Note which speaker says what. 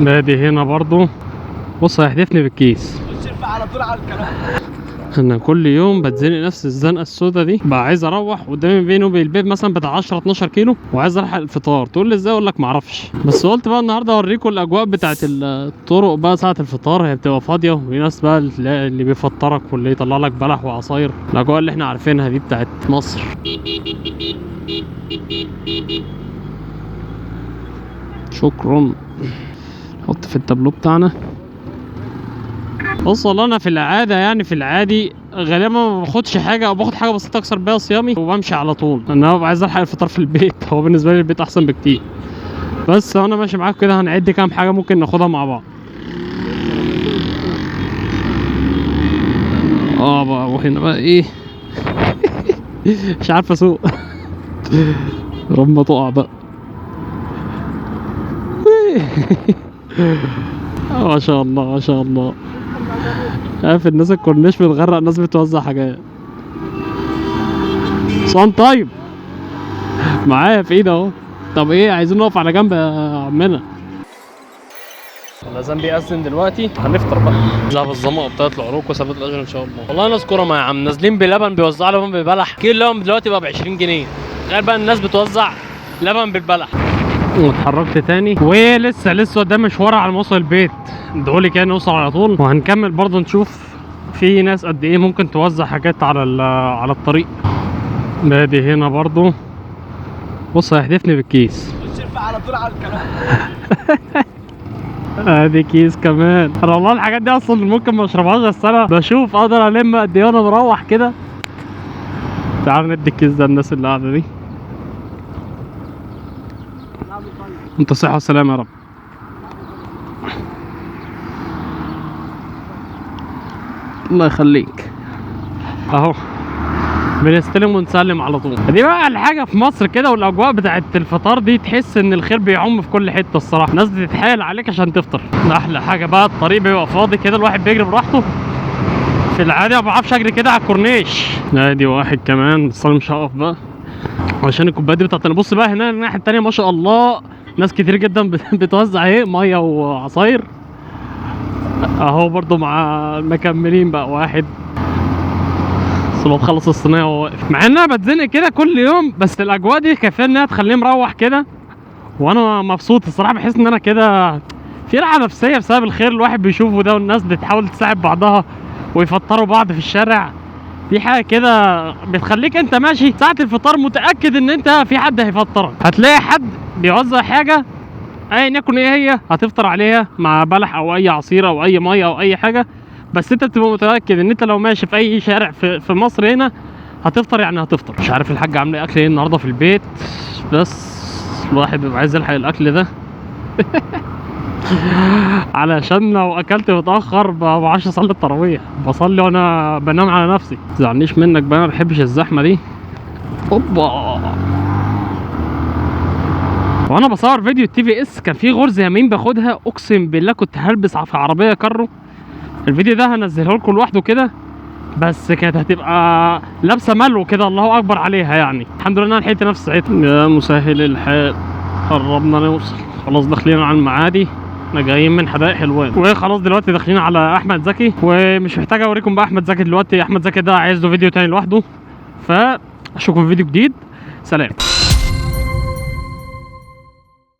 Speaker 1: نادي هنا برضو. بص هيحدفني بالكيس
Speaker 2: على طول على الكلام.
Speaker 1: انا كل يوم بتزنق نفس الزنقه السودا دي، بقى عايز اروح قدامي بيني وبين البيت مثلا بتاع 10 12 كيلو وعايز الحق الفطار. تقول لي ازاي؟ اقول لك معرفش. بس قلت بقى النهارده اوريكم الاجواء بتاعت الطرق بقى ساعه الفطار. هي بتبقى فاضيه وفي ناس بقى اللي بيفطرك واللي يطلع لك بلح وعصاير، الاجواء اللي احنا عارفينها دي بتاعت مصر. شكرا. حط في التابلو بتاعنا. بص والله انا في العاده يعني في العادي غالبا ما باخدش حاجه او باخد حاجه بسيطه اكسر بيها صيامي وبمشي على طول. انا ببقى عايز الحق الفطار في البيت. هو بالنسبه لي البيت احسن بكتير. بس وانا ماشي معاكم كده هنعد كام حاجه ممكن ناخدها مع بعض. بقى وهنا بقى ايه مش عارف اسوق رب ما تقع بقى ما شاء الله ما شاء الله. عارف الناس الكورنيش بتغرق، الناس بتوزع حاجات. صان طيب معايا في ايدي اهو. طب ايه عايزين نقف على جنب يا عمنا؟ الاذان بيأذن دلوقتي هنفطر بقى. ذهب الظما وبتاعت العروق وثبات الاجر ان شاء الله. والله ناس كرمة يا عم، نازلين بلبن بيوزعوا لبن ببلح. كيلو لبن دلوقتي بقى ب 20 جنيه. تخيل بقى الناس بتوزع لبن بالبلح. واتحركت تاني ولسه قدام مشوار على ما اوصل البيت. ادعولي كده نوصل على طول وهنكمل برضه نشوف في ناس قد ايه ممكن توزع حاجات على الطريق. نادي هنا برضه. بص هيحدفني بالكيس
Speaker 2: على طول على الكلام.
Speaker 1: ادي كيس كمان. انا والله الحاجات دي اصلا ممكن ما اشربهاش، بس انا بشوف اقدر الم قد ايه وانا مروح كده. تعال ندي الكيس ده الناس اللي قاعده دي. انت صحة وسلامة يا رب. الله يخليك. اهو بنستلم ونسلم على طول. دي بقى الحاجه في مصر كده، والاجواء بتاعت الفطار دي تحس ان الخير بيعم في كل حته الصراحه. الناس بتتحايل عليك عشان تفطر. احلى حاجه بقى الطريق بيبقى فاضي كده، الواحد بيجري براحته. في العادي ما بعرفش اجري كده على الكورنيش. ادي واحد كمان بس انا مش هقف بقى عشان الكوبايات دي بتاعتنا. بص بقى هنا الناحيه التانيه ما شاء الله ناس كتير جدا بتوزع ايه ميه وعصاير اهو برضو مع مكملين بقى. واحد لو تخلص الصينيه وهو واقف. مع ان انا بتزنق كده كل يوم، بس الاجواء دي كفايه انها تخليني مروح كده وانا مبسوط الصراحه. بحس ان انا كده في راحه نفسيه بسبب الخير الواحد بيشوفه ده، والناس بتحاول تساعد بعضها ويفطروا بعض في الشارع. دي حاجه كده بتخليك انت ماشي ساعه الفطار متاكد ان انت في حد هيفطرك. هتلاقي حد بيوزع حاجه ايا يكن ايه هي، هتفطر عليها مع بلح او اي عصير او اي ميه او اي حاجه. بس انت بتبقى متاكد ان انت لو ماشي في اي شارع في مصر هنا هتفطر، يعني هتفطر. مش عارف الحاج عامله اكل ايه النهارده في البيت، بس الواحد بيبقى عايز يلحق الاكل ده علشان لو اكلت متاخر ما بعرفش اصلي التراويح. بصلي وانا بنام على نفسي. متزعلنيش منك بقى، انا ما بحبش الزحمه دي. اوبا. وانا بصور فيديو التي في اس كان في غرزه يمين باخدها، اقسم بالله كنت هلبس في عربيه كارو. الفيديو ده هنزله لكم لوحده كده، بس كانت هتبقى لابسه ملو كده الله اكبر عليها يعني. الحمد لله انا لحقت نفسي ساعتها. يا مسهل الحال قربنا نوصل خلاص، داخلين على المعادي. احنا جايين من حدائق حلوان وخلاص دلوقتي داخلين على احمد زكي. ومش محتاج اوريكم بقى احمد زكي دلوقتي، احمد زكي ده عايز له فيديو تاني لوحده. فاشوفكم في فيديو جديد. سلام.